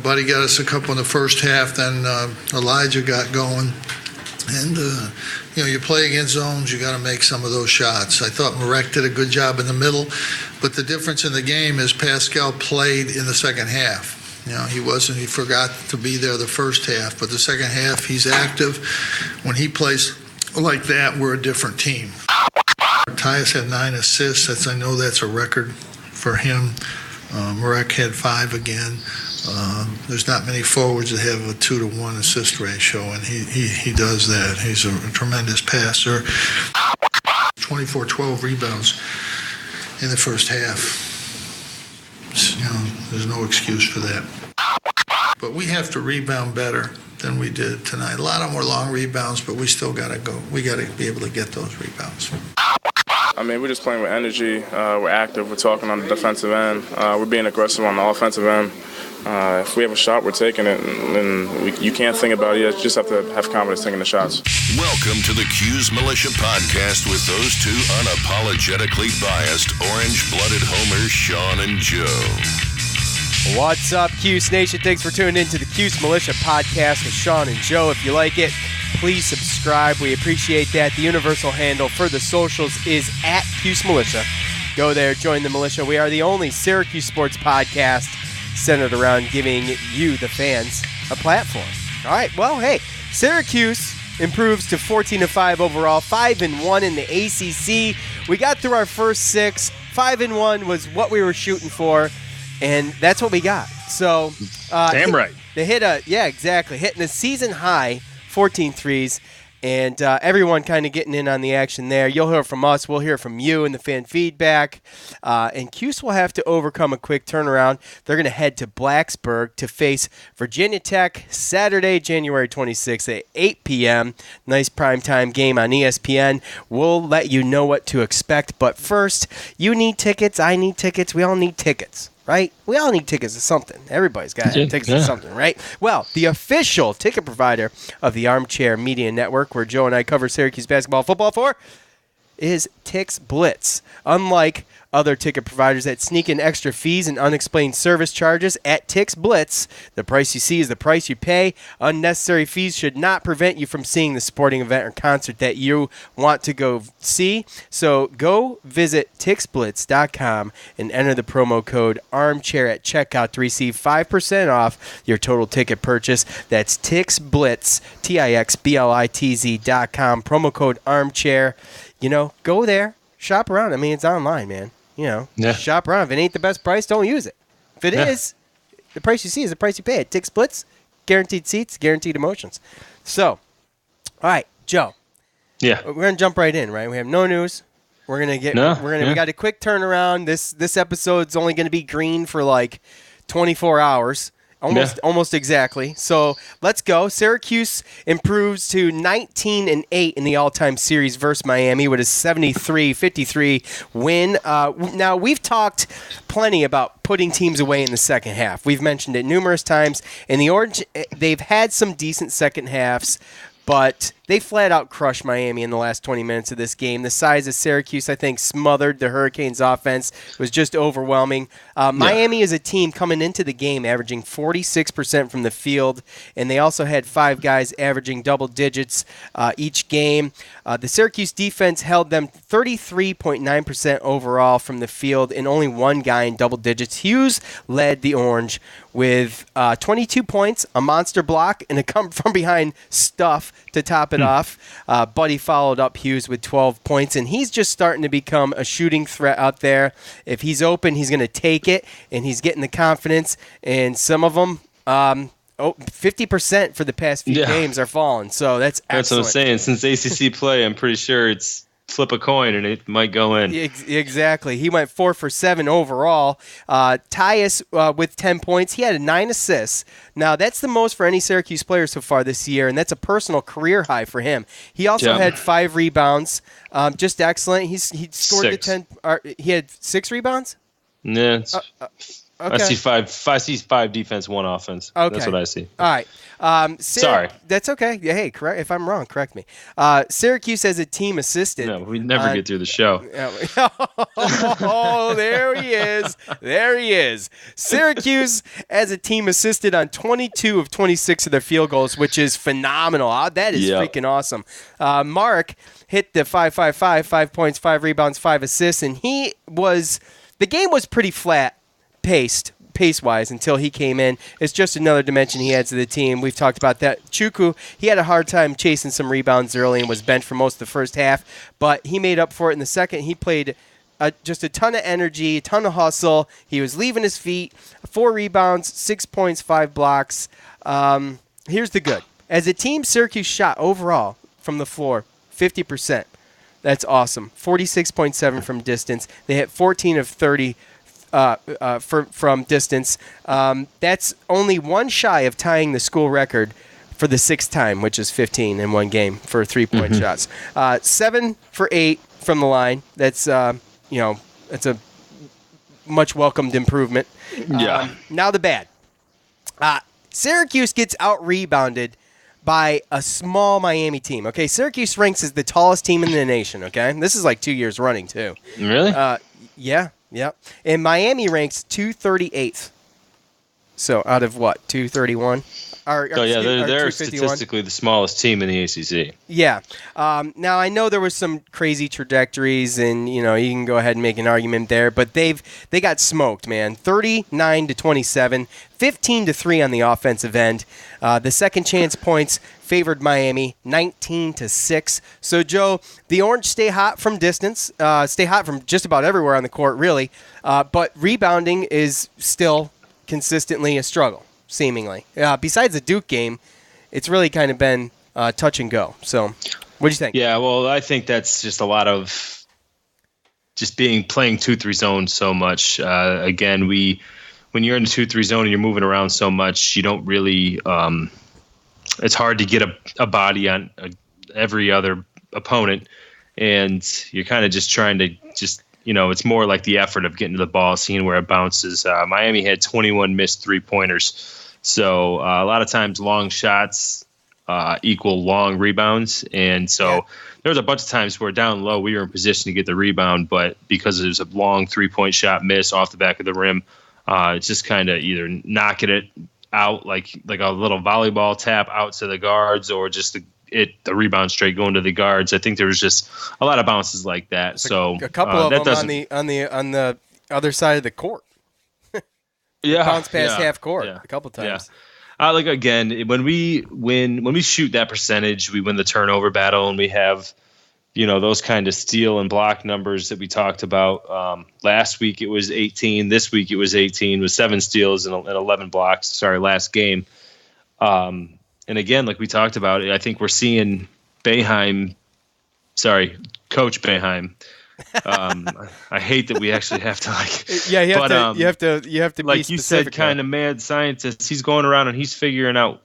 Buddy got us a couple in the first half, then Elijah got going. And, you play against zones, you got to make some of those shots. I thought Marek did a good job in the middle, but the difference in the game is Pascal played in the second half. He forgot to be there the first half, but the second half he's active. When he plays like that, we're a different team. Tyus had 9 assists. I know that's a record for him. Marek had 5 again. There's not many forwards that have a 2-to-1 assist ratio, and he does that. He's a tremendous passer. 24-12 rebounds in the first half. There's no excuse for that. But we have to rebound better than we did tonight. A lot of them were long rebounds, but we still got to go. We got to be able to get those rebounds. We're just playing with energy. We're active. We're talking on the defensive end. We're being aggressive on the offensive end. If we have a shot, we're taking it, and you can't think about it. You just have to have confidence taking the shots. Welcome to the Cuse Militia Podcast with those two unapologetically biased, orange-blooded homers, Sean and Joe. What's up, Cuse Nation? Thanks for tuning in to the Cuse Militia Podcast with Sean and Joe. If you like it, please subscribe. We appreciate that. The universal handle for the socials is @Cuse Militia. Go there, join the militia. We are the only Syracuse sports podcast centered around giving you, the fans, a platform. All right, well, hey, Syracuse improves to 14-5 overall, 5-1 in the ACC. We got through our first 6. 5-1 was what we were shooting for, and that's what we got. So, damn right. They hit hitting a season high 14 threes. And everyone kind of getting in on the action there. You'll hear from us. We'll hear from you in the fan feedback. And Cuse will have to overcome a quick turnaround. They're going to head to Blacksburg to face Virginia Tech Saturday, January 26th at 8 p.m. Nice primetime game on ESPN. We'll let you know what to expect. But first, you need tickets. I need tickets. We all need tickets. Right? We all need tickets to something. Everybody's got tickets to something, right? Well, the official ticket provider of the Armchair Media Network, where Joe and I cover Syracuse basketball, football for, is Tix Blitz. Unlike other ticket providers that sneak in extra fees and unexplained service charges, at Tix Blitz, the price you see is the price you pay. Unnecessary fees should not prevent you from seeing the sporting event or concert that you want to go see. So go visit TixBlitz.com and enter the promo code ARMCHAIR at checkout to receive 5% off your total ticket purchase. That's TixBlitz, TixBlitz.com, promo code ARMCHAIR. Go there, shop around. It's online, man. Shop around. If it ain't the best price, don't use it. If it is, the price you see is the price you pay. At Tix Blitz, guaranteed seats, guaranteed emotions. So, all right, Joe. Yeah. We're gonna jump right in, right? We have no news. We got a quick turnaround. This episode's only gonna be green for like 24 hours. Almost exactly. So let's go. Syracuse improves to 19-8 in the all-time series versus Miami with a 73-53 win. Now, we've talked plenty about putting teams away in the second half. We've mentioned it numerous times. In the Orange, they've had some decent second halves, but they flat out crushed Miami in the last 20 minutes of this game. The size of Syracuse, I think, smothered the Hurricanes' offense. It was just overwhelming. Miami is a team coming into the game averaging 46% from the field, and they also had 5 guys averaging double digits each game. The Syracuse defense held them 33.9% overall from the field, and only 1 guy in double digits. Hughes led the Orange with 22 points, a monster block, and a come-from-behind stuff to top it off. Buddy followed up Hughes with 12 points, and he's just starting to become a shooting threat out there. If he's open, he's going to take it, and he's getting the confidence. And some of them, 50% for the past few games are falling, so that's excellent. That's what I'm saying. Since ACC play, I'm pretty sure it's flip a coin and it might go in. Exactly. He went 4 for 7 overall. Tyus with 10 points. He had 9 assists. Now, that's the most for any Syracuse player so far this year, and that's a personal career high for him. He also had 5 rebounds. Just excellent. He scored 6. the 10. He had 6 rebounds? Yeah, it's I see five defense, 1 offense. Okay. That's what I see. All right. Sorry. That's okay. Yeah, hey, correct. If I'm wrong, correct me. Syracuse as a team assisted. No, we never get through the show. Oh, there he is. There he is. Syracuse as a team assisted on 22 of 26 of their field goals, which is phenomenal. That is freaking awesome. Mark hit the 5-5-5, 5 points, 5 rebounds, 5 assists, and the game was pretty flat pace-wise until he came in. It's just another dimension he adds to the team. We've talked about that. Chuku, he had a hard time chasing some rebounds early and was benched for most of the first half, but he made up for it in the second. He played just a ton of energy, a ton of hustle. He was leaving his feet. 4 rebounds, 6 points, 5 blocks. Here's the good. As a team, Syracuse shot overall from the floor 50%. That's awesome. 46.7 from distance. They hit 14 of 30 from distance. That's only one shy of tying the school record for the 6th time, which is 15 in one game for 3-point shots. 7 for 8 from the line. That's it's a much welcomed improvement. Now the bad. Syracuse gets out-rebounded by a small Miami team. Okay, Syracuse ranks as the tallest team in the nation, okay? This is like 2 years running, too. Really? Yeah. And Miami ranks 238th. So out of what, 231? They're statistically the smallest team in the ACC. Yeah. Now I know there was some crazy trajectories, and you can go ahead and make an argument there, but they got smoked, man. 39-27, 15-3 on the offensive end. The second chance points favored Miami, 19-6. So Joe, the Orange stay hot from distance, stay hot from just about everywhere on the court, really. But rebounding is still consistently a struggle. Seemingly. Besides the Duke game, it's really kind of been touch and go. So, what do you think? Yeah, well, I think that's just a lot of just playing 2-3 zone so much. Again, when you're in the 2-3 zone and you're moving around so much, you don't really it's hard to get a body on every other opponent, and you're kind of just trying to it's more like the effort of getting to the ball, seeing where it bounces. Miami had 21 missed 3-pointers. So a lot of times long shots equal long rebounds. And so there was a bunch of times where down low we were in position to get the rebound, but because it was a long 3-point shot miss off the back of the rim, it's just kind of either knocking it out like a little volleyball tap out to the guards, or just the rebound straight going to the guards. I think there was just a lot of bounces like that. So a couple of them on the other side of the court. Bounce past half court a couple times. Yeah. Again, when we shoot that percentage, we win the turnover battle, and we have those kind of steal and block numbers that we talked about. Last week it was 18. This week it was 18 with 7 steals and 11 blocks. Sorry, last game. And again, like we talked about, I think we're seeing Coach Boeheim. I hate that we actually have to you have to be like you said, kind of mad scientist. He's going around and he's figuring out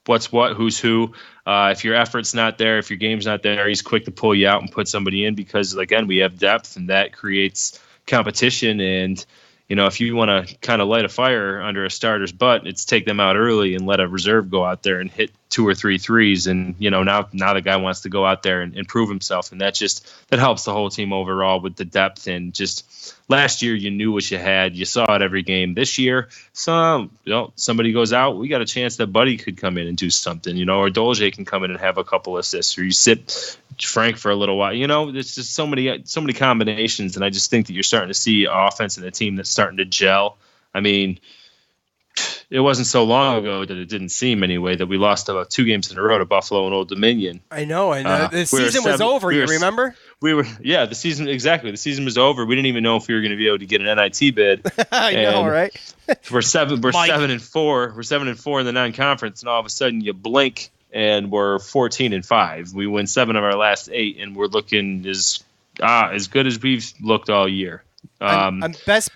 what's what, who's who. If your effort's not there, if your game's not there, he's quick to pull you out and put somebody in, because again, we have depth and that creates competition. And if you want to kind of light a fire under a starter's butt, it's take them out early and let a reserve go out there and hit 2 or 3 threes. And, now the guy wants to go out there and prove himself. And that helps the whole team overall with the depth. And just last year, you knew what you had. You saw it every game. This year, somebody goes out, we got a chance that Buddy could come in and do something, or Dolce can come in and have a couple assists, or you sit Frank for a little while. There's just so many combinations. And I just think that you're starting to see offense in a team that's starting to gel. I mean, it wasn't so long ago that it didn't seem anyway that we lost about 2 games in a row to Buffalo and Old Dominion. I know. The season was over. You remember? The season was over. We didn't even know if we were going to be able to get an NIT bid. I know, right? We're 7-4. We're 7-4 in the non-conference, and all of a sudden you blink and we're 14-5. We win 7 of our last 8, and we're looking as good as we've looked all year. I'm best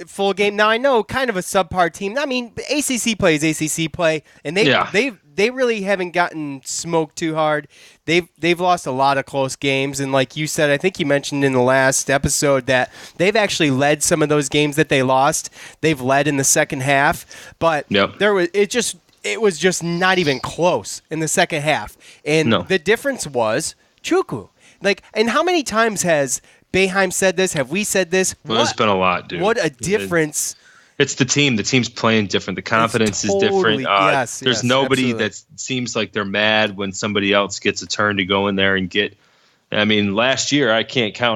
full game. Now I know kind of a subpar team. I mean, ACC play is ACC play, and they really haven't gotten smoked too hard. They've lost a lot of close games, and like you said, I think you mentioned in the last episode that they've actually led some of those games that they lost. They've led in the second half, but it was just not even close in the second half, and the difference was Chukwu. Like, and how many times has Boeheim said this? Have we said this? Well, it's been a lot, dude. What a difference. It's the team. The team's playing different. The confidence is different. There's nobody that seems like they're mad when somebody else gets a turn to go in there and get. I mean, last year I think I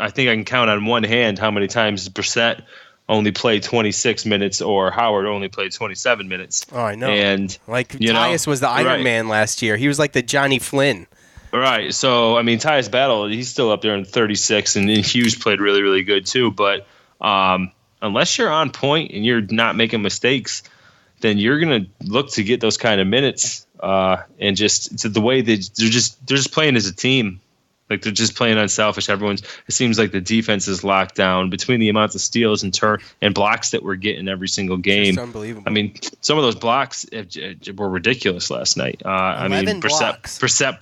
can count on one hand how many times Brissett only played 26 minutes or Howard only played 27 minutes. Oh, I know. And Tyus was the Iron Man last year. He was like the Johnny Flynn. Right. So, I mean, Tyus Battle, he's still up there in 36, and Hughes played really, really good too. But unless you're on point and you're not making mistakes, then you're going to look to get those kind of minutes. And just the way they're just playing as a team. Like, they're just playing unselfish. It seems like the defense is locked down between the amounts of steals and blocks that we're getting every single game. It's unbelievable. I mean, some of those blocks were ridiculous last night. I mean, Brissett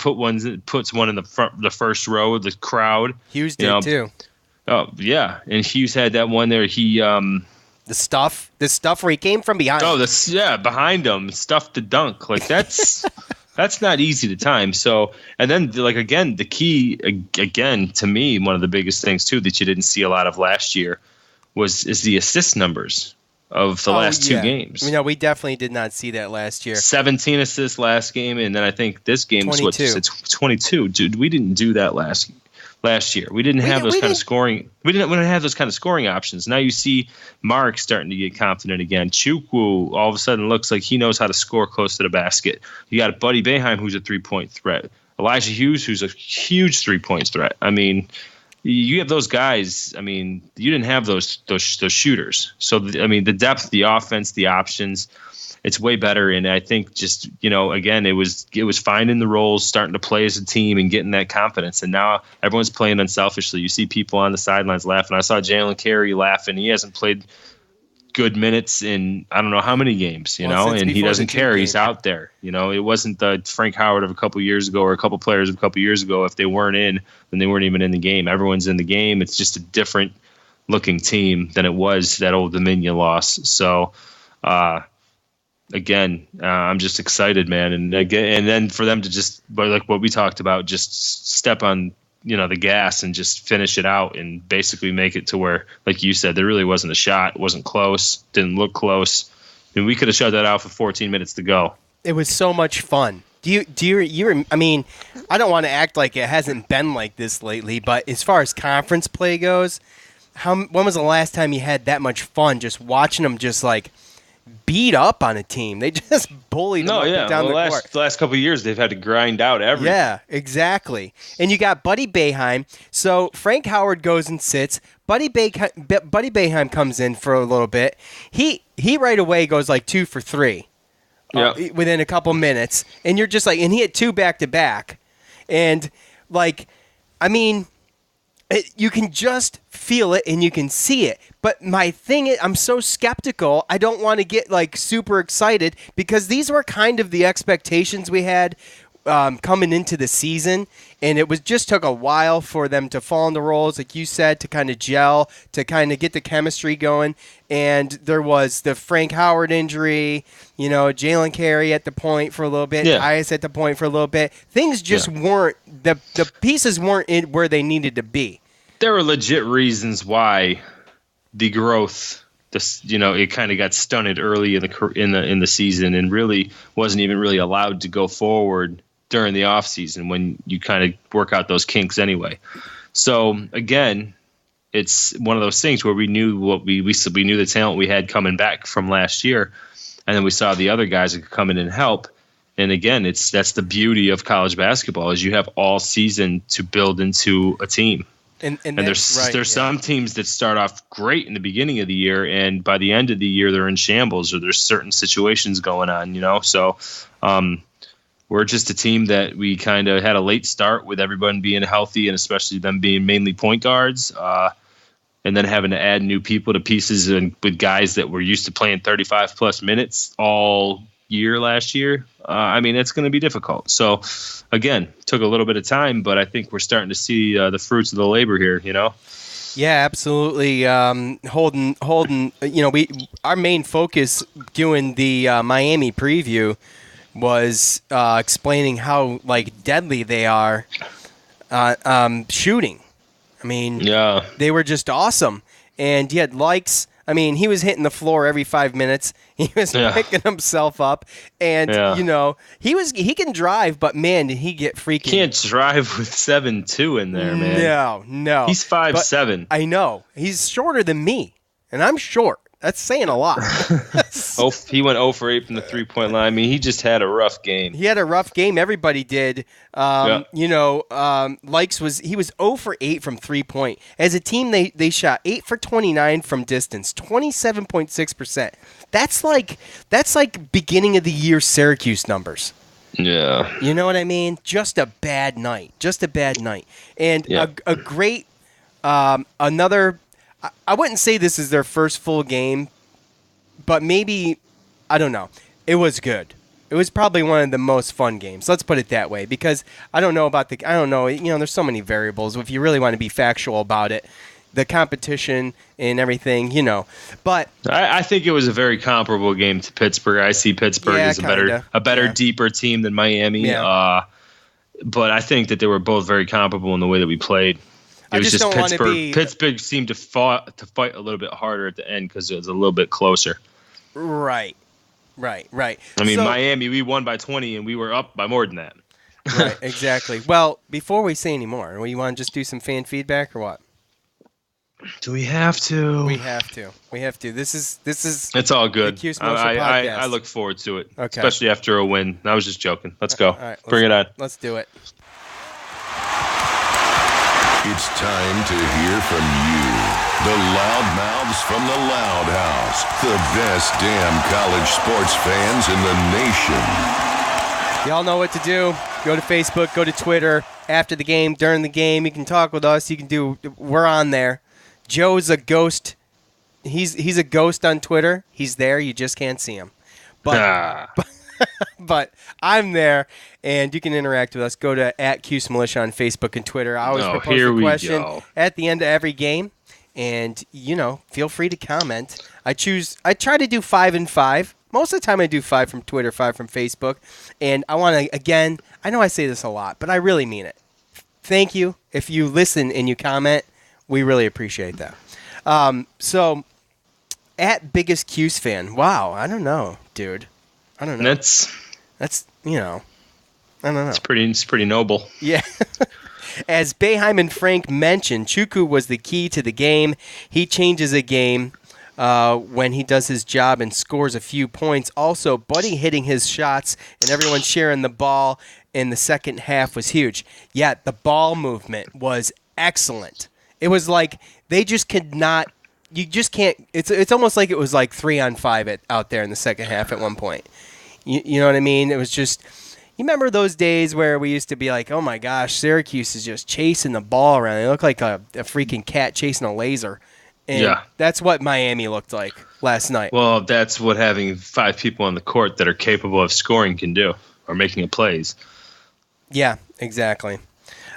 puts one in the first row of the crowd. Hughes did too. Oh yeah, and Hughes had that one there. He the stuff where he came from behind. Oh, behind him, stuff to dunk. Like that's. That's not easy to time. So, and then again, the key again to me, one of the biggest things too that you didn't see a lot of last year is the assist numbers of the last two games. We definitely did not see that last year. 17 assists last game, and then I think this game is 22. Dude, we didn't do that last year. We didn't have those kind of scoring. We didn't have those kind of scoring options. Now you see Mark starting to get confident again. Chukwu all of a sudden looks like he knows how to score close to the basket. You got Buddy Boeheim, who's a 3-point threat. Elijah Hughes, who's a huge 3-point threat. I mean, you have those guys. I mean, you didn't have those shooters. So I mean, the depth, the offense, the options. It's way better, and I think just again, it was finding the roles, starting to play as a team, and getting that confidence. And now everyone's playing unselfishly. You see people on the sidelines laughing. I saw Jalen Carey laughing. He hasn't played good minutes in I don't know how many games, and he doesn't care. He's out there. It wasn't the Frank Howard of a couple years ago or a couple players of a couple years ago. If they weren't in, then they weren't even in the game. Everyone's in the game. It's just a different looking team than it was that Old Dominion loss. So. Again, I'm just excited, man, and then for them to just, like what we talked about, just step on the gas and just finish it out and basically make it to where, like you said, there really wasn't a shot, it wasn't close, didn't look close, and we could have shut that out for 14 minutes to go. It was so much fun. I mean, I don't want to act like it hasn't been like this lately, but as far as conference play goes, when was the last time you had that much fun just watching them just like beat up on a team? They just bullied them down the court. The last couple of years, they've had to grind out everything. Yeah, exactly. And you got Buddy Boeheim. So Frank Howard goes and sits. Buddy Boeheim comes in for a little bit. He right away goes like 2 for 3 within a couple minutes. And you're just like, and he had 2 back-to-back. And like, I mean, you can just feel it and you can see it. But my thing is, I'm so skeptical. I don't want to get like super excited because these were kind of the expectations we had coming into the season, and it took a while for them to fall in the roles, like you said, to kind of gel, to kind of get the chemistry going. And there was the Frank Howard injury, Jalen Carey at the point for a little bit, Tyus at the point for a little bit. Things just weren't the pieces weren't in where they needed to be. There were legit reasons why the growth, it kind of got stunted early in the season, and really wasn't even really allowed to go forward during the offseason when you kind of work out those kinks anyway. So again, it's one of those things where we knew what we knew the talent we had coming back from last year, and then we saw the other guys that could come in and help. And again, that's the beauty of college basketball is you have all season to build into a team. And there's some teams that start off great in the beginning of the year, and by the end of the year they're in shambles, or there's certain situations going on, So we're just a team that we kind of had a late start with everyone being healthy, and especially them being mainly point guards. and then having to add new people to pieces and with guys that were used to playing 35 plus minutes all year last year, I mean, it's going to be difficult. So again, took a little bit of time, but I think we're starting to see the fruits of the labor here, you know? Yeah, absolutely. Holden, our main focus doing the Miami preview was explaining how deadly they are shooting. I mean, yeah, they were just awesome. And he had likes. I mean, he was hitting the floor every 5 minutes. He was picking himself up, and he can drive, but man, did he get freaking? Can't drive with 7'2" in there, man. No, he's 5'7". I know he's shorter than me, and I'm short. That's saying a lot. He went 0 for 8 from the 3-point line. I mean, he just had a rough game. He had a rough game. Everybody did. Likes he was 0 for 8 from 3-point. As a team, they shot 8 for 29 from distance, 27.6%. That's like beginning of the year Syracuse numbers. Yeah. You know what I mean? Just a bad night. And a great another. I wouldn't say this is their first full game, but maybe, I don't know. It was good. It was probably one of the most fun games. Let's put it that way, because I don't know, there's so many variables if you really want to be factual about it. The competition and everything, But I think it was a very comparable game to Pittsburgh. I see Pittsburgh as a better, deeper team than Miami. Yeah. But I think that they were both very comparable in the way that we played. It was just Pittsburgh. Pittsburgh seemed to fight a little bit harder at the end because it was a little bit closer. Right. I mean, Miami, we won by 20, and we were up by more than that. Right, exactly. Well, before we say any more, you want to just do some fan feedback or what? Do we have to? We have to. This is. It's all good. The Cuse Nation podcast. I look forward to it, okay. Especially after a win. I was just joking. Let's go. All right, bring it on. Let's do it. It's time to hear from you, the loudmouths from the Loud House, the best damn college sports fans in the nation. Y'all know what to do. Go to Facebook, go to Twitter. After the game, during the game, you can talk with us. We're on there. Joe's a ghost. He's a ghost on Twitter. He's there. You just can't see him. But I'm there, and you can interact with us. Go to @Cuse Militia on Facebook and Twitter. I always propose a question at the end of every game, and feel free to comment. I try to do 5 and 5. Most of the time, I do 5 from Twitter, 5 from Facebook, and I want to again. I know I say this a lot, but I really mean it. Thank you if you listen and you comment. We really appreciate that. So, @Biggest Cuse fan. Wow, I don't know, dude. I don't know. That's I don't know. It's pretty noble. Yeah. As Boeheim and Frank mentioned, Chuku was the key to the game. He changes a game when he does his job and scores a few points. Also, Buddy hitting his shots and everyone sharing the ball in the second half was huge. Yeah, the ball movement was excellent. It was like they just could not. You just can't. It's almost like it was like 3-on-5 out there in the second half at one point. You know what I mean? It was just. You remember those days where we used to be like, oh my gosh, Syracuse is just chasing the ball around. They look like a freaking cat chasing a laser. And that's what Miami looked like last night. Well, that's what having 5 people on the court that are capable of scoring can do, or making plays. Yeah, exactly.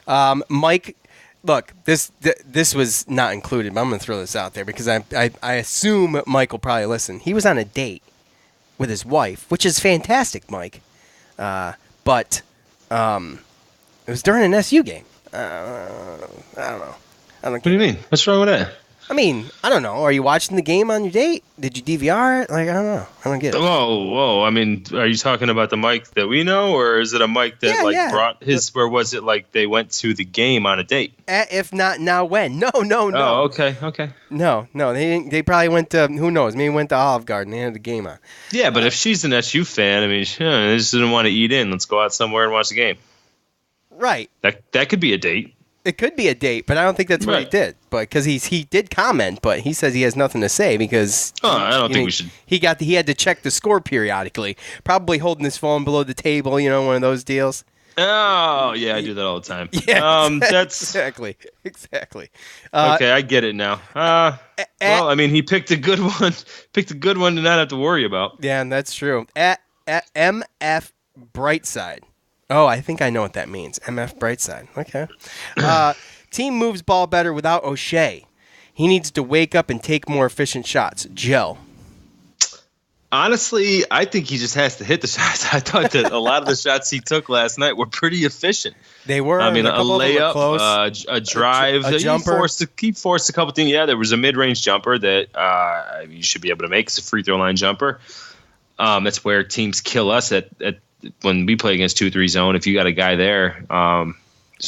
Mike, look, this was not included, but I'm going to throw this out there because I assume Mike will probably listen. He was on a date with his wife, which is fantastic, Mike. But it was during an SU game. I don't know. What do you mean? What's wrong with that? I mean, I don't know. Are you watching the game on your date? Did you DVR it? Like, I don't know. I don't get it. Whoa. I mean, are you talking about the mic that we know, or is it a mic that brought his? Or was it like they went to the game on a date? If not, now when? No. Oh, okay. No. They didn't. They probably went to, who knows? Maybe went to Olive Garden. They had the game on. Yeah, but if she's an SU fan, I mean, they just didn't want to eat in. Let's go out somewhere and watch the game. Right. That could be a date. It could be a date, but I don't think that's what he did. But because he did comment, but he says he has nothing to say because I don't think we should. He had to check the score periodically, probably holding his phone below the table. One of those deals. Oh, yeah, I do that all the time. Yeah, that's exactly. okay. I get it now. Well, I mean, he picked a good one. Picked a good one to not have to worry about. Yeah, that's true. At MF Brightside. Oh, I think I know what that means. MF Brightside. Okay. Team moves ball better without O'Shea. He needs to wake up and take more efficient shots. Joe. Honestly, I think he just has to hit the shots. I thought that a lot of the shots he took last night were pretty efficient. They were. I mean, a layup, a drive, a jumper. He forced a couple things. Yeah, there was a mid-range jumper that you should be able to make. It's a free throw line jumper. That's where teams kill us at when we play against 2-3 zone. If you got a guy there, wide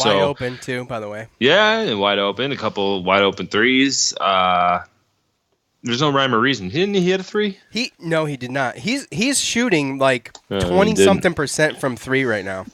open too, by the way. Yeah, and wide open. A couple wide open threes. There's no rhyme or reason. Didn't he hit a three? No, he did not. He's shooting like 20-something% from three right now.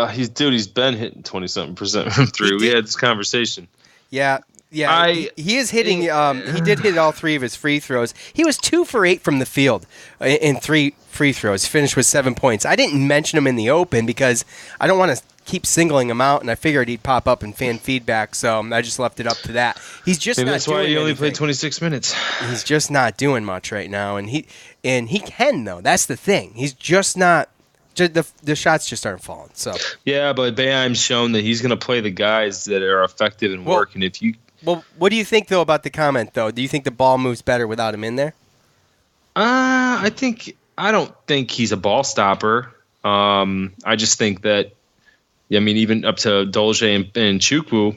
He's been hitting 20-something% from three. We had this conversation. Yeah. He is hitting. He did hit all three of his free throws. He was 2 for 8 from the field in 3 free throws. Finished with 7 points. I didn't mention him in the open because I don't want to keep singling him out, and I figured he'd pop up in fan feedback, so I just left it up to that. He's just maybe not that's doing why he only anything. played 26 minutes. He's just not doing much right now, and he can though. That's the thing. He's just not. The shots just aren't falling. So yeah, but Boeheim's shown that he's going to play the guys that are effective and work. And if you what do you think though about the comment though? Do you think the ball moves better without him in there? I don't think he's a ball stopper. I just think that. I mean, even up to Dolce and Chukwu,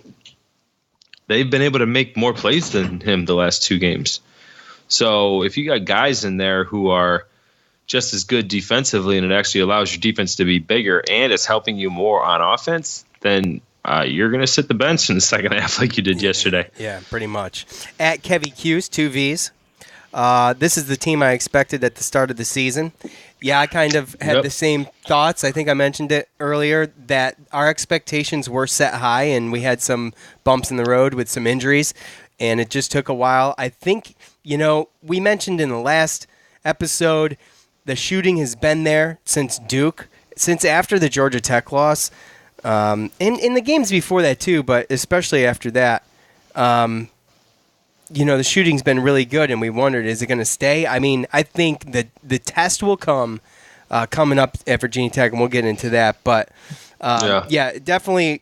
they've been able to make more plays than him the last 2 games. So if you got guys in there who are just as good defensively and it actually allows your defense to be bigger and it's helping you more on offense, then you're going to sit the bench in the second half like you did yesterday. Yeah, pretty much. At Kevy Cuse, 2 Vs. This is the team I expected at the start of the season. Yeah, I kind of had the same thoughts. I think I mentioned it earlier that our expectations were set high and we had some bumps in the road with some injuries, and it just took a while. I think, we mentioned in the last episode the shooting has been there since Duke, since after the Georgia Tech loss, and in the games before that too, but especially after that. The shooting's been really good, and we wondered, is it going to stay? I mean, I think that the test will come coming up at Virginia Tech, and we'll get into that. But definitely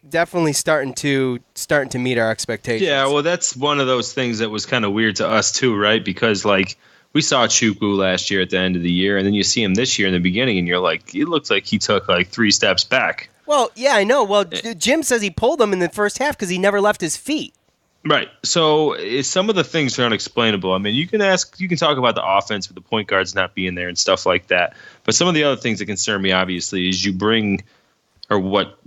starting to meet our expectations. Yeah, well, that's one of those things that was kind of weird to us too, right? Because we saw Chukwu last year at the end of the year, and then you see him this year in the beginning, and you're like, it looks like he took 3 steps back. Well, yeah, I know. Well, Jim says he pulled him in the first half because he never left his feet. Right. So some of the things are unexplainable. I mean, you can talk about the offense with the point guards not being there and stuff like that. But some of the other things that concern me, obviously, is what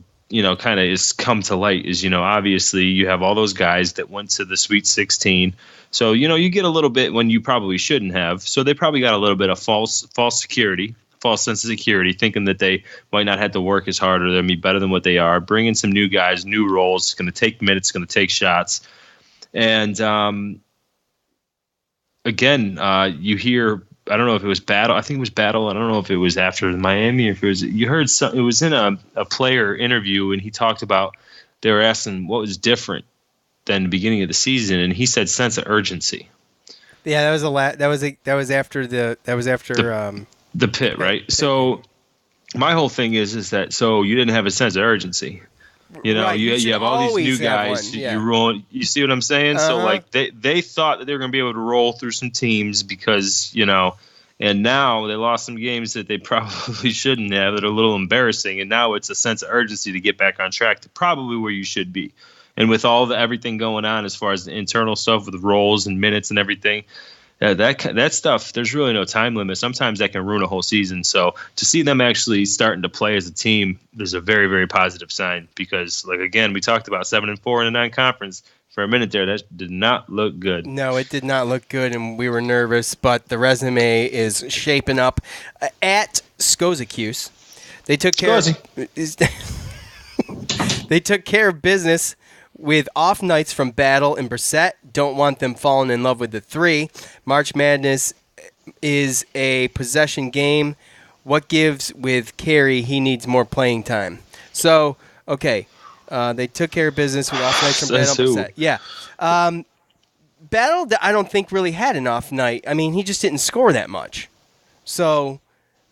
kind of is come to light is, obviously you have all those guys that went to the Sweet 16. So, you get a little bit when you probably shouldn't have. So they probably got a little bit of false security, false sense of security, thinking that they might not have to work as hard or they'll be better than what they are. Bring in some new guys, new roles. It's going to take minutes, going to take shots. And again, you hear, I don't know if it was Battle. I think it was Battle. I don't know if it was after Miami or if it was, you heard some, it was in a player interview and he talked about, they were asking what was different than the beginning of the season. And he said sense of urgency. Yeah, that was after the pit, right? So my whole thing is that, so you didn't have a sense of urgency. Right, you have all these new guys. Yeah. You see what I'm saying? Uh-huh. So they thought that they were going to be able to roll through some teams because and now they lost some games that they probably shouldn't have that are a little embarrassing. And now it's a sense of urgency to get back on track to probably where you should be. And with everything going on as far as the internal stuff with the roles and minutes and everything. That stuff, there's really no time limit. Sometimes that can ruin a whole season. So to see them actually starting to play as a team, there's a very, very positive sign because, again, we talked about 7-4 in a non-conference. For a minute there, that did not look good. No, it did not look good, and we were nervous, but the resume is shaping up. At Syracuse, they took care of business with off nights from Battle and Brissett. Don't want them falling in love with the 3. March Madness is a possession game. What gives with Carey? He needs more playing time. So, okay, they took care of business with off nights from Says Battle. who? Yeah. Battle, I don't think really had an off night. I mean, he just didn't score that much. So,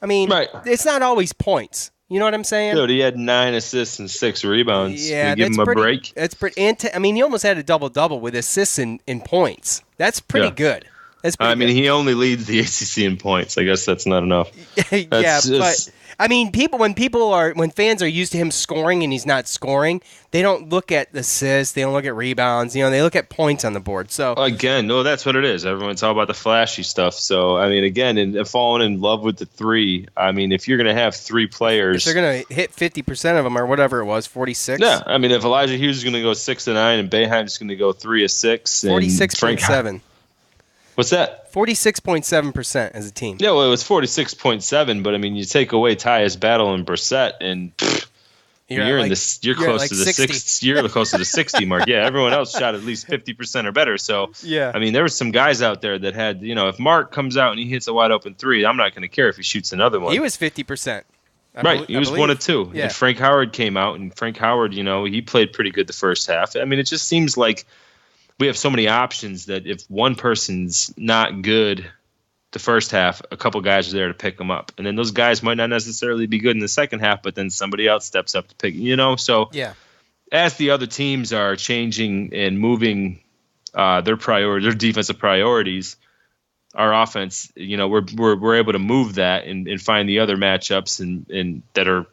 I mean, Right. it's not always points. You know what I'm saying? Dude, he had 9 assists and 6 rebounds. Yeah, give him a break. That's pretty. I mean, he almost had a double-double with assists and points. That's pretty good. That's pretty good. He only leads the ACC in points. I guess that's not enough. But I mean, when fans are used to him scoring and he's not scoring, they don't look at assists, they don't look at rebounds, they look at points on the board. So again, no, that's what it is. Everyone's all about the flashy stuff. So I mean, again, and falling in love with the three. I mean, if you're going to have 3 players, if they're going to hit 50% of them or whatever it was, 46. Yeah, I mean, if Elijah Hughes is going to go 6 of 9 and Boeheim's going to go 3 of 6, 46.7. What's that? 46.7% as a team. Yeah, well, it was 46.7, but I mean, you take away Tyus Battle and Brissett, and you're close to the 60. You're close to the 60 mark. Yeah, everyone else shot at least 50% or better. So yeah, I mean, there were some guys out there that had, if Mark comes out and he hits a wide open 3, I'm not going to care if he shoots another one. He was 50%. Right, he was 1 of 2. Yeah. And Frank Howard came out, and Frank Howard, he played pretty good the first half. I mean, it just seems like we have so many options that if one person's not good the first half, a couple guys are there to pick them up. And then those guys might not necessarily be good in the second half, but then somebody else steps up to pick, So yeah, as the other teams are changing and moving their defensive priorities, our offense, we're able to move that and find the other matchups and that are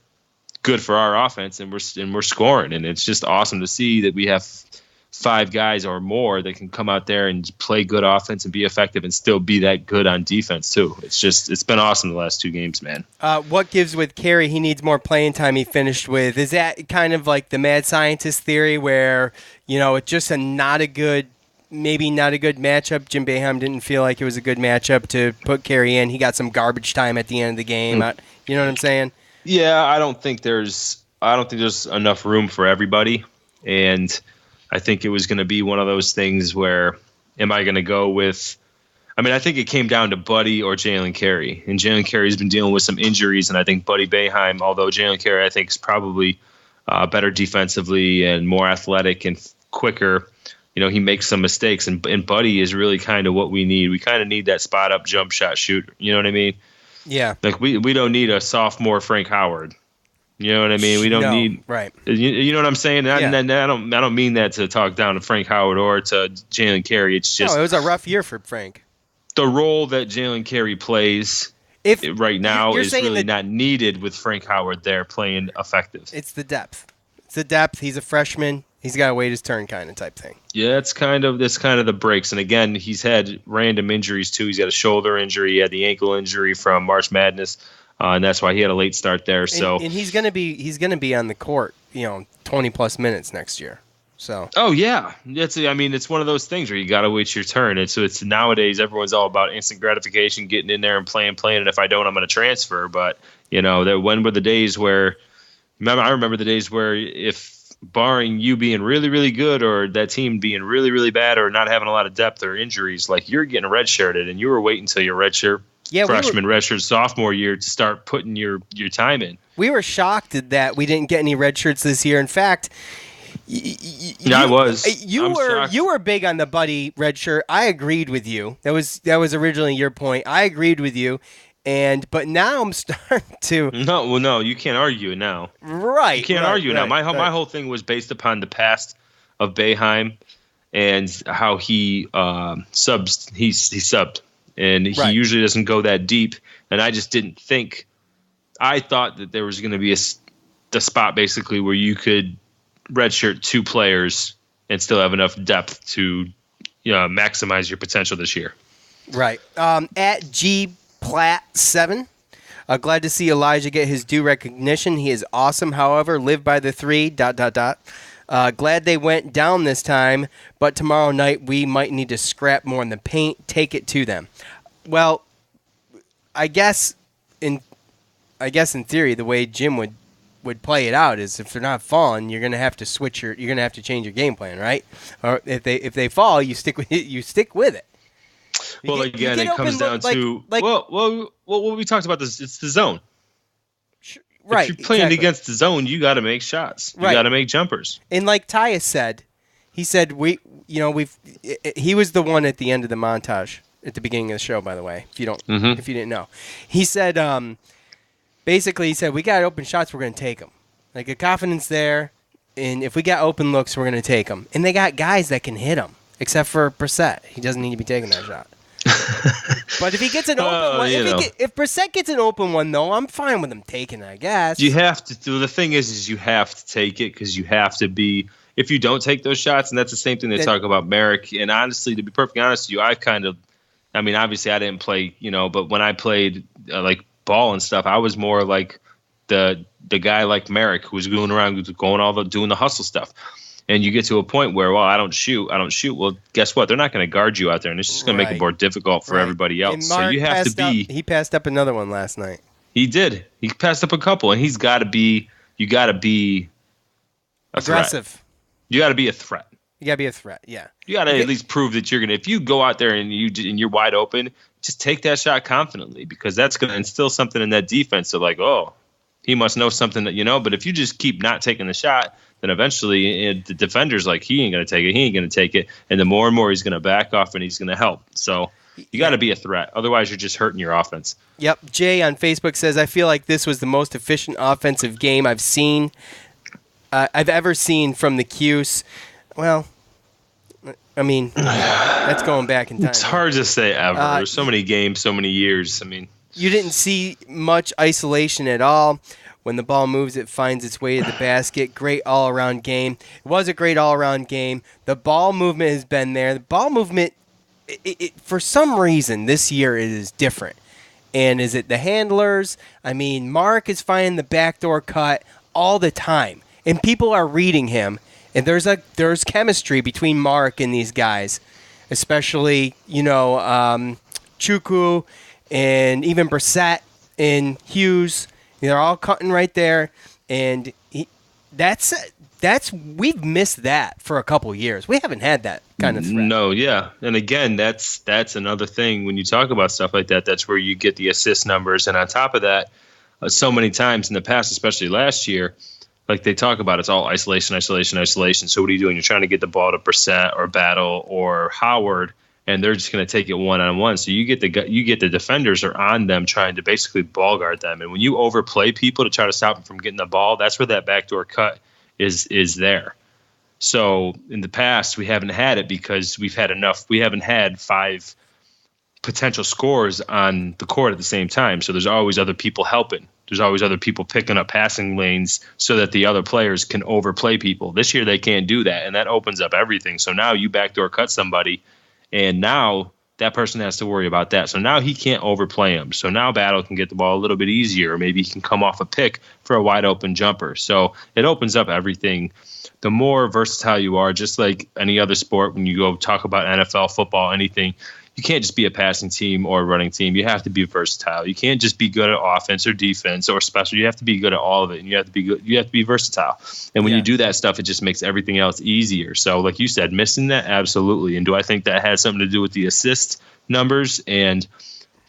good for our offense, and we're scoring. And it's just awesome to see that we have 5 guys or more that can come out there and play good offense and be effective and still be that good on defense too. It's been awesome the last 2 games, man. What gives with Carey? He needs more playing time. He finished with. Is that kind of like the mad scientist theory where, it's just maybe not a good matchup? Jim Boeheim didn't feel like it was a good matchup to put Carey in. He got some garbage time at the end of the game. You know what I'm saying? Yeah, I don't think there's enough room for everybody, and I think it was going to be one of those things where, am I going to go with? I mean, I think it came down to Buddy or Jalen Carey, and Jalen Carey's been dealing with some injuries, and I think Buddy Boeheim, although Jalen Carey I think is probably better defensively and more athletic and quicker, he makes some mistakes, and Buddy is really kind of what we need. We kind of need that spot up jump shot shooter. You know what I mean? Yeah. Like we don't need a sophomore Frank Howard. You know what I mean? We don't need right. You know what I'm saying? Yeah. I don't mean that to talk down to Frank Howard or to Jalen Carey. It's just it was a rough year for Frank. The role that Jalen Carey plays right now is really not needed with Frank Howard there playing effective. It's the depth. He's a freshman. He's got to wait his turn, kind of type thing. Yeah, it's kind of the breaks. And again, he's had random injuries too. He's got a shoulder injury. He had the ankle injury from March Madness. And that's why he had a late start there. So and he's gonna be on the court, 20+ minutes next year. So yeah, it's one of those things where you got to wait your turn. It's nowadays everyone's all about instant gratification, getting in there and playing. And if I don't, I'm going to transfer. But when were the days where? I remember the days where if barring you being really really good or that team being really really bad or not having a lot of depth or injuries, like you're getting redshirted and you were waiting until your redshirt. Yeah, freshman, redshirt, sophomore year to start putting your time in. We were shocked that we didn't get any redshirts this year. In fact, I was. You were big on the Buddy redshirt. I agreed with you. That was originally your point. I agreed with you, but now I'm starting to. No, you can't argue it now. Right, you can't argue now. My whole thing was based upon the past of Boeheim and how he subs. He subbed. And he usually doesn't go that deep. And I just didn't think – I thought that there was going to be the spot basically where you could redshirt 2 players and still have enough depth to maximize your potential this year. Right. At GPlat7, glad to see Elijah get his due recognition. He is awesome. However, live by the 3, ... Glad they went down this time, but tomorrow night we might need to scrap more in the paint, take it to them. Well, I guess in theory, the way Jim would play it out is if they're not falling, you're gonna have to change your game plan, right? Or if they fall, you stick with it. Well, again, it comes down to what we talked about. This it's the zone. Right. If you're playing exactly. against the zone, you got to make shots. You Right. got to make jumpers. And like Tyus said, he said he was the one at the end of the montage at the beginning of the show. By the way, if you didn't know, he said basically he said we got open shots, we're going to take them. Like a confidence there, and if we got open looks, we're going to take them. And they got guys that can hit them, except for Brissett. He doesn't need to be taking that shot. But if he gets an open one, if Brissett gets an open one, though, I'm fine with him taking it, I guess. You have to. The thing is you have to take it because you have to be. If you don't take those shots, and that's the same thing they talk about Merrick. And honestly, to be perfectly honest with you, obviously I didn't play, but when I played like ball and stuff, I was more like the guy like Merrick who was going around doing the hustle stuff. And you get to a point where, well, I don't shoot. Well, guess what? They're not going to guard you out there, and it's just going to make it more difficult for everybody else. So you have to be. He passed up another one last night. He did. He passed up a couple, and he's got to be. You got to be aggressive. Threat. You got to be a threat. You got to be a threat. Yeah. You got to at least prove that you're going to. If you go out there and you're wide open, just take that shot confidently because that's going to instill something in that defense. So like, oh, he must know something that. But if you just keep not taking the shot, then eventually the defender's like, he ain't going to take it. And the more and more he's going to back off and he's going to help. So you got to be a threat. Otherwise, you're just hurting your offense. Yep. Jay on Facebook says, I feel like this was the most efficient offensive game I've ever seen from the Cuse. Well, I mean, that's going back in time. It's hard to say ever. There's so many games, so many years. I mean, you didn't see much isolation at all. When the ball moves, it finds its way to the basket. Great all-around game. It was a great all-around game. The ball movement has been there. The ball movement, for some reason, this year it is different. And is it the handlers? I mean, Mark is finding the backdoor cut all the time. And people are reading him. And there's chemistry between Mark and these guys. Especially, Chukwu and even Brissett and Hughes. They're all cutting right there, and we've missed that for a couple years. We haven't had that kind of threat. No, yeah, and again, that's another thing when you talk about stuff like that. That's where you get the assist numbers, and on top of that, so many times in the past, especially last year, like they talk about, it's all isolation. So what are you doing? You're trying to get the ball to Brissett or Battle or Howard. And they're just going to take it one-on-one. So you get the defenders are on them trying to basically ball guard them. And when you overplay people to try to stop them from getting the ball, that's where that backdoor cut is there. So in the past, we haven't had it because we've had enough. We haven't had 5 potential scorers on the court at the same time. So there's always other people helping. There's always other people picking up passing lanes so that the other players can overplay people. This year they can't do that, and that opens up everything. So now you backdoor cut somebody, and now that person has to worry about that. So now he can't overplay him. So now Battle can get the ball a little bit easier. Or maybe he can come off a pick for a wide open jumper. So it opens up everything. The more versatile you are, just like any other sport, when you go talk about NFL, football, anything, you can't just be a passing team or a running team. You have to be versatile. You can't just be good at offense or defense or special. You have to be good at all of it, and you have to be good. You have to be versatile. And when you do that stuff, it just makes everything else easier. So, like you said, missing that, absolutely. And do I think that has something to do with the assist numbers and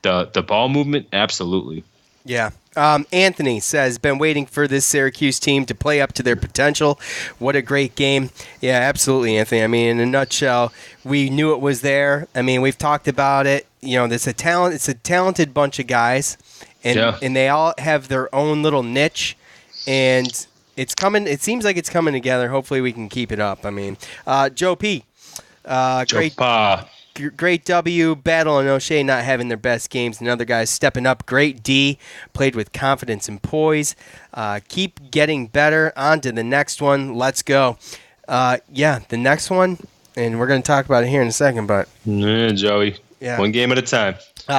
the ball movement? Absolutely. Yeah. Anthony says, been waiting for this Syracuse team to play up to their potential. What a great game. Yeah, absolutely, Anthony. I mean, in a nutshell, we knew it was there. I mean, we've talked about it. It's a talented bunch of guys, and they all have their own little niche, and it's coming. It seems like it's coming together. Hopefully we can keep it up. I mean, Joe P. Great W. Battle and O'Shea not having their best games. And other guys stepping up. Great D. Played with confidence and poise. Keep getting better. On to the next one. Let's go. The next one, and we're going to talk about it here in a second. But Joey, one game at a time.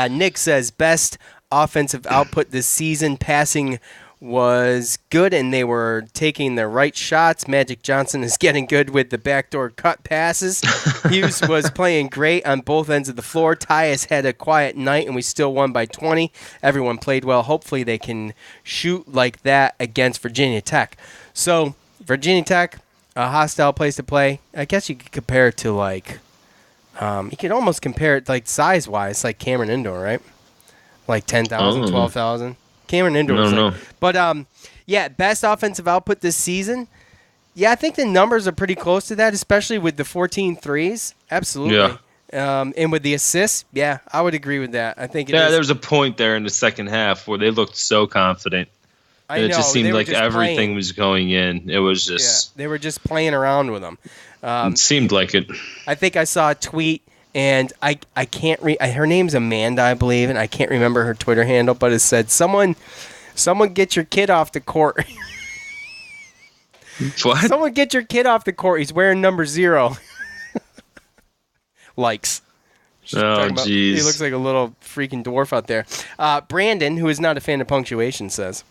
Nick says, best offensive output this season. Passing was good, and they were taking the right shots. Magic Johnson is getting good with the backdoor cut passes. Hughes was playing great on both ends of the floor. Tyus had a quiet night, and we still won by 20. Everyone played well. Hopefully they can shoot like that against Virginia Tech. So Virginia Tech, a hostile place to play. I guess you could compare it to you could almost compare it size-wise, like Cameron Indoor, right? Like 10,000, 12,000. Cameron Indoor was No. But, yeah, best offensive output this season. Yeah, I think the numbers are pretty close to that, especially with the 14 threes. Absolutely. Yeah. And with the assists, yeah, I would agree with that. I think there was a point there in the second half where they looked so confident. And it just seemed like everything was going in. It was just... Yeah, they were just playing around with them. It seemed like it. I think I saw a tweet, and I can't read... Her name's Amanda, I believe, and I can't remember her Twitter handle, but it said, someone get your kid off the court. What? Someone get your kid off the court. He's wearing number 0. Likes. Oh, jeez. He looks like a little freaking dwarf out there. Brandon, who is not a fan of punctuation, says,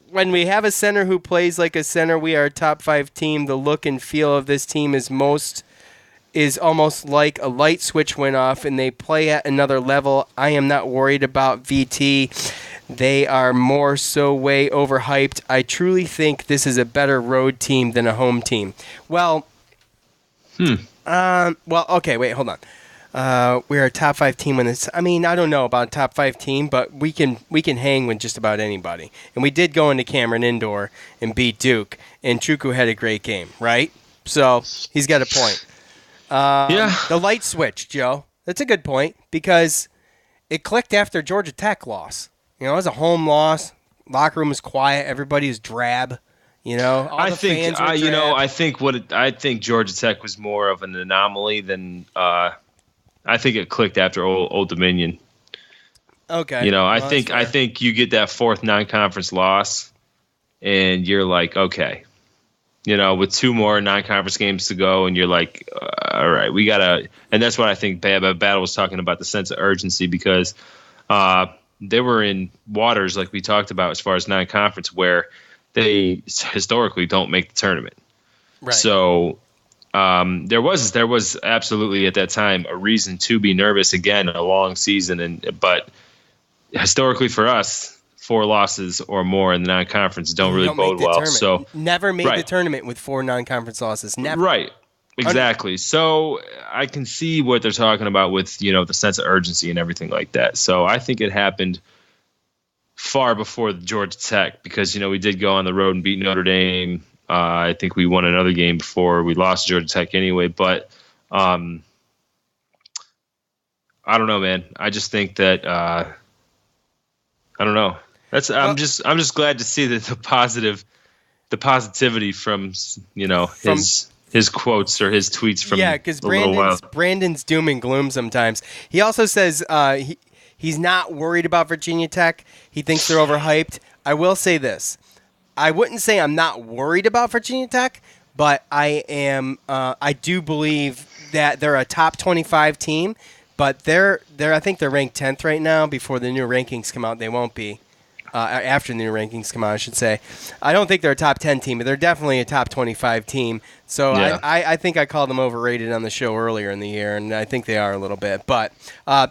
when we have a center who plays like a center, we are a top 5 team. The look and feel of this team is almost like a light switch went off and they play at another level. I am not worried about VT. They are more so way overhyped. I truly think this is a better road team than a home team. Well, okay, wait, hold on. We're a top 5 team when this. I mean, I don't know about a top 5 team, but we can hang with just about anybody. And we did go into Cameron Indoor and beat Duke, and Chuku had a great game, right? So he's got a point. Yeah. The light switch, Joe. That's a good point because it clicked after Georgia Tech loss. You know, it was a home loss. Locker room was quiet. Everybody was drab. You know, I think I think Georgia Tech was more of an anomaly than I think it clicked after Old Dominion. Okay. You know, I think you get that 4th non-conference loss, and you're like, okay, you know, with 2 more non-conference games to go, and you're like, all right, we gotta. And that's what I think Battle was talking about, the sense of urgency, because they were in waters like we talked about as far as non-conference where they historically don't make the tournament. Right. So there was absolutely at that time a reason to be nervous. Again, a long season, but historically for us, 4 losses or more in the non-conference don't really bode well. Tournament. So never made the tournament with 4 non-conference losses. Never. Right. Exactly. So I can see what they're talking about with, you know, the sense of urgency and everything like that. So I think it happened far before Georgia Tech because, you know, we did go on the road and beat Notre Dame. I think we won another game before we lost Georgia Tech anyway. But I don't know, man. I just think that I don't know. I'm just glad to see that the positivity from, you know, his quotes or his tweets from because Brandon's doom and gloom sometimes. He also says he's not worried about Virginia Tech. He thinks they're overhyped. I will say this. I wouldn't say I'm not worried about Virginia Tech, but I am. I do believe that they're a top 25 team, but I think they're ranked 10th right now. Before the new rankings come out, they won't be. After the new rankings come out, I should say. I don't think they're a top 10 team, but they're definitely a top 25 team. So yeah. I think I called them overrated on the show earlier in the year, and I think they are a little bit. But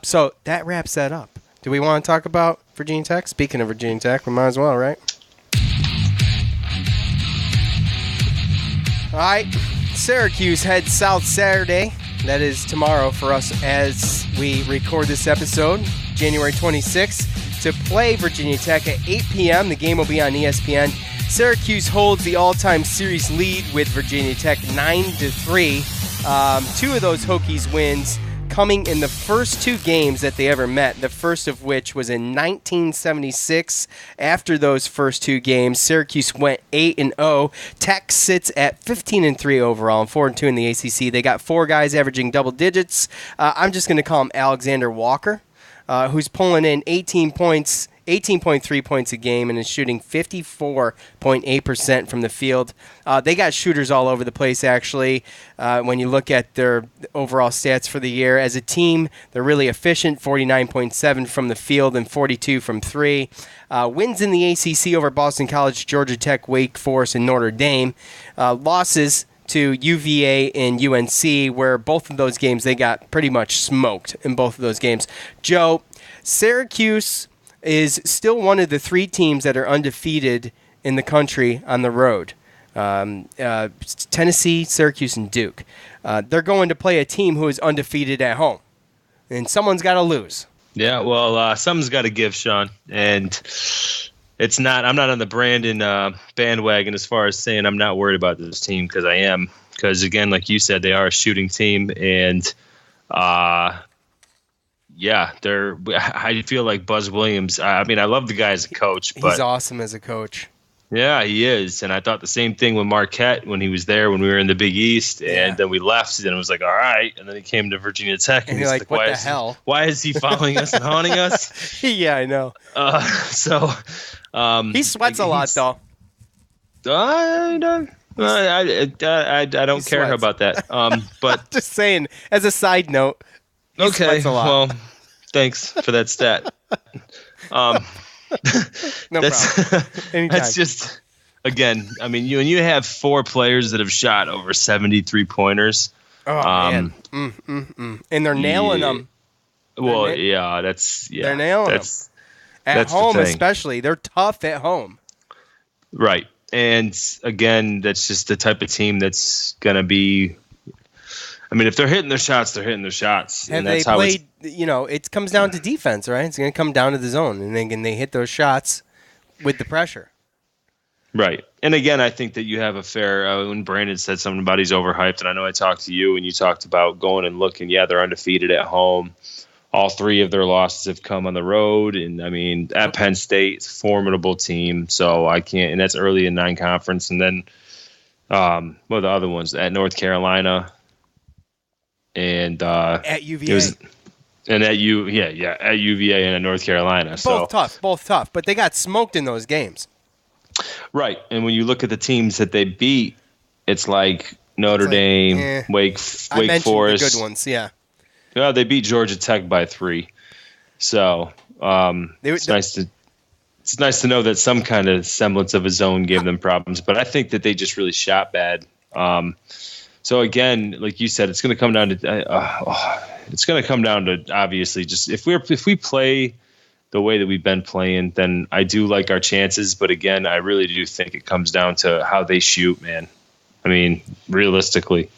so that wraps that up. Do we want to talk about Virginia Tech? Speaking of Virginia Tech, we might as well, right? All right. Syracuse heads south Saturday. That is tomorrow for us as we record this episode, January 26th. To play Virginia Tech at 8 p.m. The game will be on ESPN. Syracuse holds the all-time series lead with Virginia Tech 9-3. 2 of those Hokies wins coming in the first 2 games that they ever met, the first of which was in 1976. After those first 2 games, Syracuse went 8-0. Tech sits at 15-3 overall and 4-2 in the ACC. They got 4 guys averaging double digits. I'm just going to call him Alexander Walker. Who's pulling in 18.3 points a game and is shooting 54.8% from the field. They got shooters all over the place, actually. When you look at their overall stats for the year, as a team, they're really efficient, 49.7 from the field and 42 from 3. Wins in the ACC over Boston College, Georgia Tech, Wake Forest, and Notre Dame. Losses to UVA and UNC, where both of those games they got pretty much smoked in both of those games. Joe, Syracuse is still one of the 3 teams that are undefeated in the country on the road. Tennessee, Syracuse, and Duke. They're going to play a team who is undefeated at home, and someone's got to lose. Yeah, well, something's got to give, Sean, and I'm not on the Brandon bandwagon as far as saying I'm not worried about this team, because I am. Because again, like you said, they are a shooting team, and I feel like Buzz Williams. I mean, I love the guy as a coach, but he's awesome as a coach. Yeah, he is. And I thought the same thing with Marquette when he was there when we were in the Big East. And then we left, and it was like, all right. And then he came to Virginia Tech. And you're like, what the hell? Why is he following us and haunting us? Yeah, I know. He sweats a lot, though. I don't care sweats. about that. But just saying, as a side note, he sweats a lot. Well, thanks for that stat. No problem. Anytime. That's just, again, I mean, you have 4 players that have shot over 73 pointers. Oh, man. And they're nailing them. Well, they're nailing them. At home, especially. They're tough at home. Right. And again, that's just the type of team that's going to be. I mean, if they're hitting their shots, they're hitting their shots. Have they played? It comes down to defense, right? It's going to come down to the zone, and then they hit those shots with the pressure. Right. And again, I think that you have a fair. When Brandon said something about he's overhyped, and I know I talked to you, and you talked about going and looking. Yeah, they're undefeated at home. All 3 of their losses have come on the road, and I mean, at Penn State, it's a formidable team. So I can't, and that's early in non-conference, and then what are the other ones? At North Carolina. And at UVA, at UVA and at North Carolina. Both tough, but they got smoked in those games. Right, and when you look at the teams that they beat, it's like Notre Dame, Wake Forest. The good ones, yeah. Yeah, they beat Georgia Tech by 3, so it's nice to know that some kind of semblance of a zone gave them problems. But I think that they just really shot bad. So again, like you said, it's going to come down to obviously just if we play the way that we've been playing, then I do like our chances. But again, I really do think it comes down to how they shoot, man. I mean, realistically.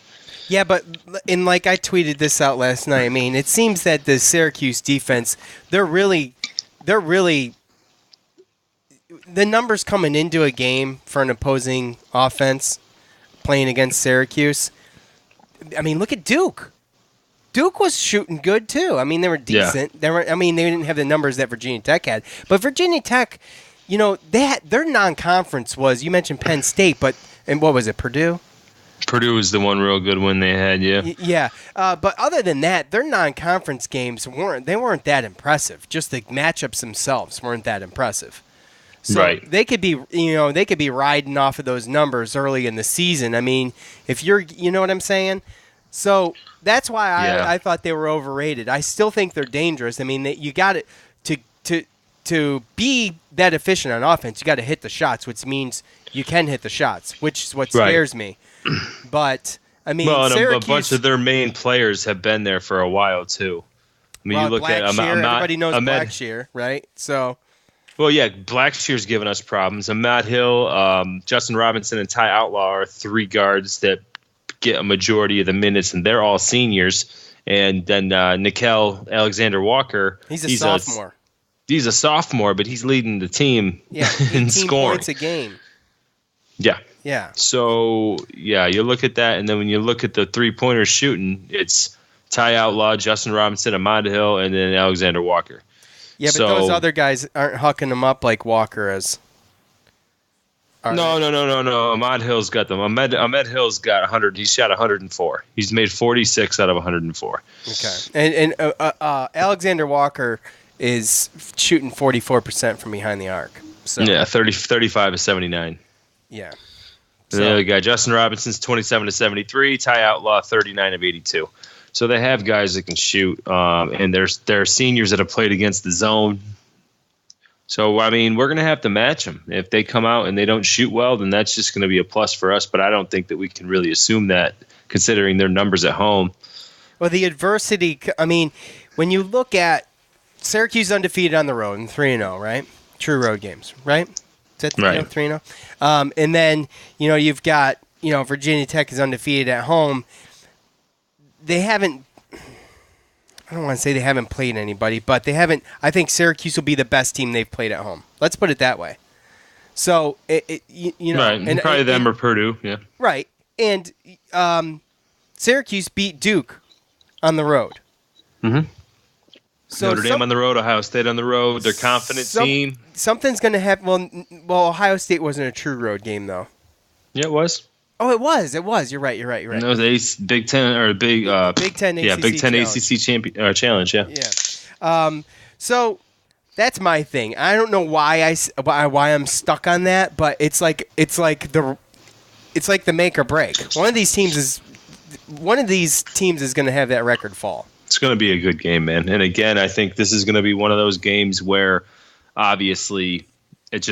Yeah, but like I tweeted this out last night. I mean, it seems that the Syracuse defense, they're really the numbers coming into a game for an opposing offense playing against Syracuse. I mean, look at Duke. Duke was shooting good too. I mean, they were decent. Yeah. They didn't have the numbers that Virginia Tech had, but Virginia Tech, their non-conference was. You mentioned Penn State, and what was it? Purdue. Purdue was the one real good one they had. Yeah. Yeah, but other than that, their non-conference games weren't that impressive. Just the matchups themselves weren't that impressive. So right. They could be riding off of those numbers early in the season. I mean, if you know what I'm saying? So that's why I thought they were overrated. I still think they're dangerous. I mean, you got to be that efficient on offense, you got to hit the shots, which means you can hit the shots, which is what scares me. But I mean, Syracuse, a bunch of their main players have been there for a while too. I mean, you look at everybody knows Blackshear, right? So. Well, yeah, Blackshear's given us problems. Ahmad Hill, Justin Robinson, and Ty Outlaw are 3 guards that get a majority of the minutes, and they're all seniors. And then Nickel Alexander-Walker. He's a sophomore. He's a sophomore, but he's leading the team in scoring. Points a game. Yeah. Yeah. So, yeah, you look at that, and then when you look at the 3-pointers shooting, it's Ty Outlaw, Justin Robinson, Ahmad Hill, and then Alexander Walker. Yeah, but those other guys aren't hucking them up like Walker is. No. Ahmad Hill's got them. Ahmad Hill's got 100. He's shot 104. He's made 46 out of 104. Okay. And Alexander Walker is shooting 44% from behind the arc. So. Yeah, 35 to 79. Yeah. So. The other guy, Justin Robinson's 27 to 73. Ty Outlaw, 39 of 82. So they have guys that can shoot, and there are seniors that have played against the zone. So, I mean, we're going to have to match them. If they come out and they don't shoot well, then that's just going to be a plus for us. But I don't think that we can really assume that, considering their numbers at home. Well, the adversity, I mean, when you look at Syracuse undefeated on the road and 3-0, right? True road games, right? Is that right. 3-0? And then, you've got, Virginia Tech is undefeated at home. They haven't. I don't want to say they haven't played anybody, but they haven't. I think Syracuse will be the best team they've played at home. Let's put it that way. So, you know. Right, and probably them or Purdue, yeah. Right, and Syracuse beat Duke on the road. Mm-hmm. So Notre Dame on the road, Ohio State on the road. They're a confident team. Something's going to happen. Well, Ohio State wasn't a true road game, though. Yeah, it was. Oh, it was. It was. You're right. And that was Big Ten or Big Ten ACC Big Ten challenge. ACC challenge. Yeah. Yeah. So that's my thing. I don't know why I'm stuck on that, but it's like the make or break. One of these teams is going to have that record fall. It's going to be a good game, man. And again, I think this is going to be one of those games where obviously it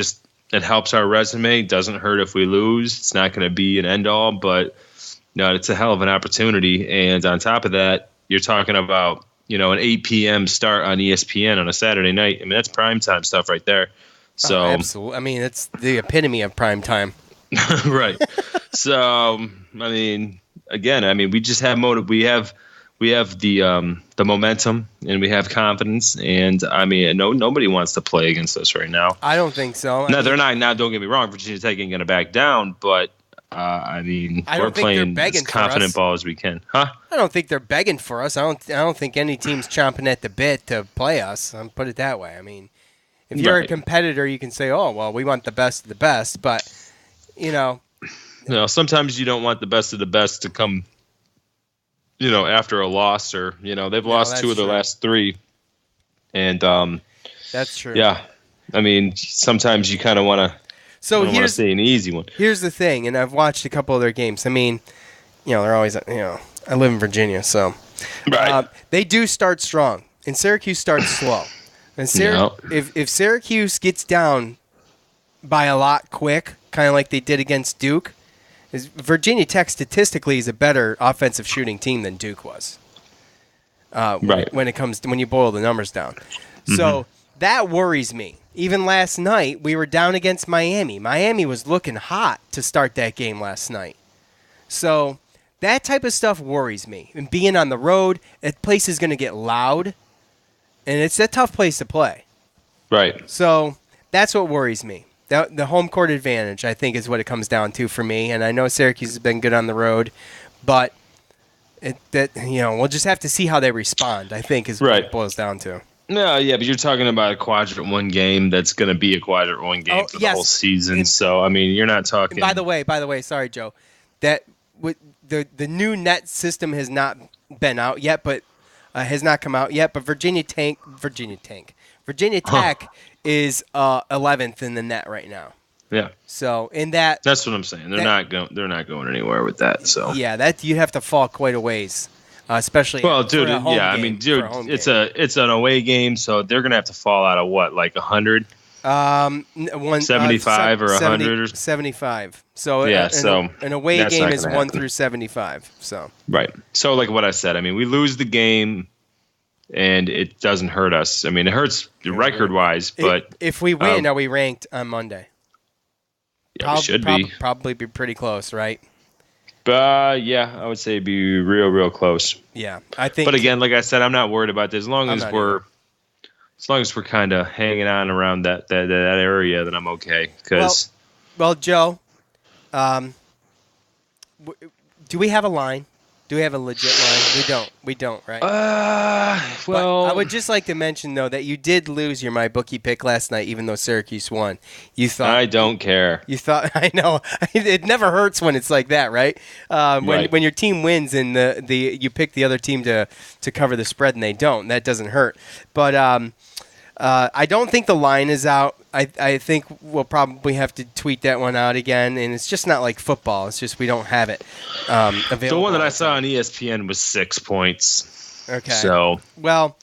helps our resume. Doesn't hurt if we lose. It's not going to be an end all, but it's a hell of an opportunity. And on top of that, you're talking about, an 8 p.m. start on ESPN on a Saturday night. I mean, that's primetime stuff right there. So absolutely. I mean, it's the epitome of prime time. Right. So, I mean, again, we just have motive. We have the momentum and we have confidence, and nobody wants to play against us right now. I don't think so. They're not. Now, don't get me wrong. Virginia Tech ain't gonna back down, but we're playing as confident ball as we can, huh? I don't think they're begging for us. I don't think any team's chomping at the bit to play us. I'll put it that way. I mean, if you're a competitor, you can say, "Oh, well, we want the best of the best," but sometimes you don't want the best of the best to come. After a loss, or they've lost 2 of their last 3, and that's true. Yeah, sometimes you kind of want to. So want to see an easy one. Here's the thing, and I've watched a couple of their games. They're always I live in Virginia, so right. They do start strong, and Syracuse starts slow. And if Syracuse gets down by a lot quick, kind of like they did against Duke. Virginia Tech statistically is a better offensive shooting team than Duke was. Right. When you boil the numbers down. Mm-hmm. So that worries me. Even last night, we were down against Miami. Miami was looking hot to start that game last night. So that type of stuff worries me. And being on the road, that place is going to get loud, and it's a tough place to play. Right. So that's what worries me. The home court advantage, I think, is what it comes down to for me. And I know Syracuse has been good on the road, but we'll just have to see how they respond, I think, is what it boils down to. No, yeah, but you're talking about a quadrant 1 game that's going to be a quadrant 1 game for the whole season. So, you're not talking. By the way, sorry, Joe, that the new net system has not been out yet, but has not come out yet. But Virginia Tech is 11th in the net right now. Yeah. So that's what I'm saying. They're not going anywhere with that. So yeah, that you'd have to fall quite a ways, especially. Well, dude, it's an away game, so they're gonna have to fall out of what, like 100. 75 or 100 or 75. So yeah, an away game is 1 through 75. So right. So like what I said, we lose the game. And it doesn't hurt us. It hurts record-wise, but if we win, are we ranked on Monday? Yeah, we should be. Probably be pretty close, right? Yeah, I would say it'd be real close. Yeah, I think. But again, like I said, I'm not worried about this. As long as we're kind of hanging on around that area, then I'm okay. Well, Joe, do we have a line? Do we have a legit line? We don't, right? Well, but I would just like to mention, though, that you did lose your MyBookie pick last night, even though Syracuse won. You thought I don't care. You thought I know it never hurts when it's like that, right? When your team wins and you pick the other team to cover the spread and they don't, that doesn't hurt. But I don't think the line is out. I think we'll probably have to tweet that one out again, and it's just not like football. It's just we don't have it available. The one that I saw on ESPN was 6 points. Okay. So well,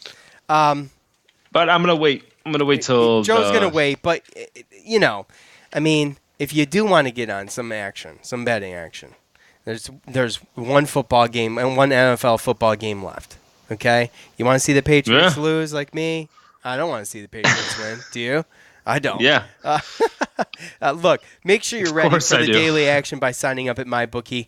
but I'm gonna wait. I'm gonna wait till Joe's gonna wait. But if you do want to get on some betting action, there's one football game and one NFL football game left. Okay, you want to see the Patriots lose like me? I don't want to see the Patriots win. Do you? I don't. Yeah. Look, make sure you're ready for the daily action by signing up at MyBookie.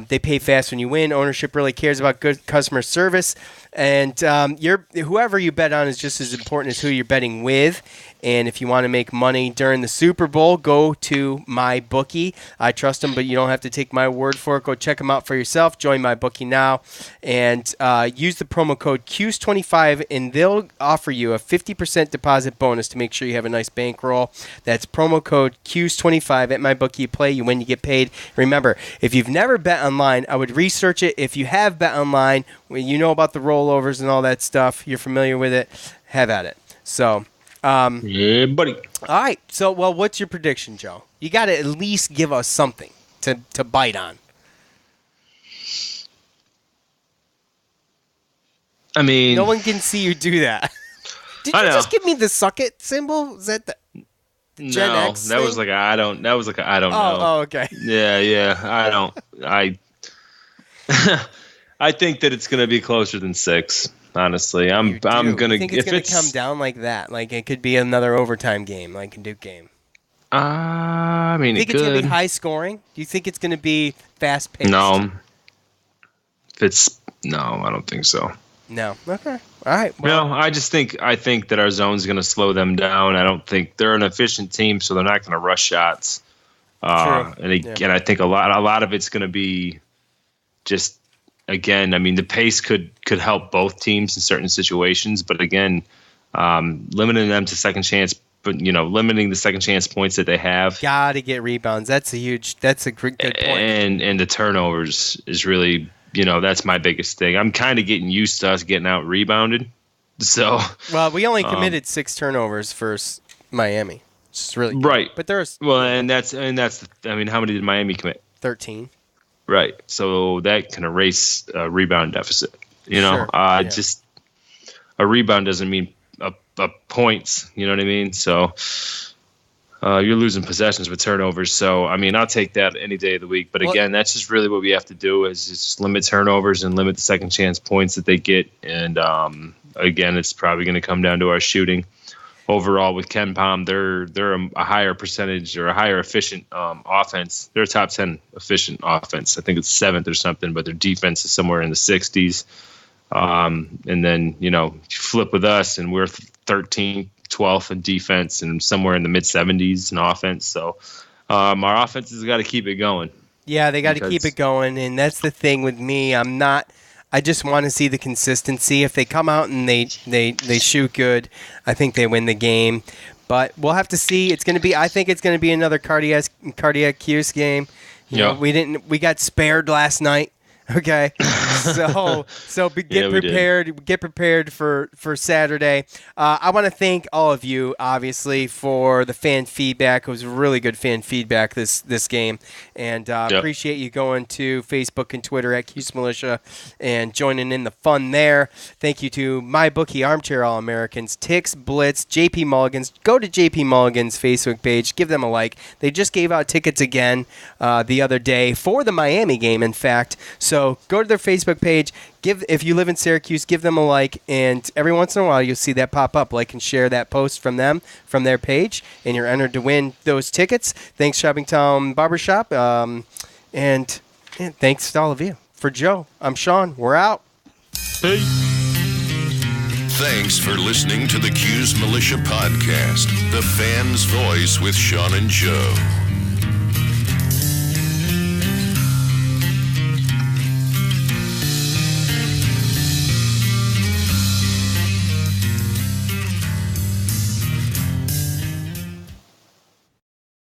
They pay fast when you win. Ownership really cares about good customer service. And whoever you bet on is just as important as who you're betting with. And if you want to make money during the Super Bowl, go to MyBookie. I trust them, but you don't have to take my word for it. Go check them out for yourself. Join MyBookie now. And use the promo code Cuse25, and they'll offer you a 50% deposit bonus to make sure you have a nice bankroll. That's promo code Cuse25 at MyBookie. You play, you win, you get paid. Remember, if you've never bet online, I would research it. If you have bet online, when you know about the rollovers and all that stuff, you're familiar with it, have at it. So... yeah, buddy. All right. So, well, what's your prediction, Joe? You got to at least give us something to bite on. I mean, No one can see you do that. Did you just give me the suck it symbol? Is that the Gen no, X that thing? was like a I don't. That was like a I don't know. Oh, okay. Yeah. I don't. I think that it's gonna be closer than 6. Honestly, I'm gonna. You think it's gonna come down like that? Like it could be another overtime game, like a Duke game. I mean, Do you think it's gonna be high scoring? Do you think it's gonna be fast paced? No. I don't think so. No. Okay. All right. Well, No, I think that our zone's going to slow them down. I don't think they're an efficient team, so they're not going to rush shots. True. And I think a lot of it's going to be just, again, I mean, the pace could help both teams in certain situations, but again, limiting them to second chance, but limiting the second chance points that they have. Gotta get rebounds. That's a good point. And the turnovers is really, that's my biggest thing. I'm kind of getting used to us getting out rebounded. So, well, we only committed 6 turnovers for Miami. It's really good. Right. But there's and that's I mean, how many did Miami commit? 13. Right. So that can erase a rebound deficit. Sure. Just a rebound doesn't mean a points. You know what I mean? So you're losing possessions with turnovers. So, I mean, I'll take that any day of the week. But again, that's just really what we have to do is just limit turnovers and limit the second chance points that they get. And again, it's probably going to come down to our shooting. Overall, with Ken Palm, they're a higher percentage or a higher efficient offense. They're a top 10 efficient offense. I think it's 7th or something, but their defense is somewhere in the 60s. And then, you flip with us, and we're 13th, 12th in defense, and somewhere in the mid-70s in offense. So our offense has got to keep it going. Yeah, they got to keep it going, and that's the thing with me. I just want to see the consistency. If they come out and they shoot good, I think they win the game. But we'll have to see. I think it's going to be another cardiac Cuse game. We got spared last night. Okay, so get prepared. Get prepared for Saturday. I want to thank all of you, obviously, for the fan feedback. It was really good fan feedback this game, and appreciate you going to Facebook and Twitter at Cuse Militia and joining in the fun there. Thank you to MyBookie, Armchair All-Americans, Tix, Blitz, JP Mulligan's. Go to JP Mulligan's Facebook page. Give them a like. They just gave out tickets again the other day for the Miami game, in fact. So go to their Facebook page. If you live in Syracuse, give them a like, and every once in a while you'll see that pop up. Like and share that post from their page, and you're entered to win those tickets. Thanks, Shopping Town Barbershop, and thanks to all of you. For Joe, I'm Sean. We're out. Hey. Thanks for listening to the Cuse Militia Podcast, the fan's voice with Sean and Joe.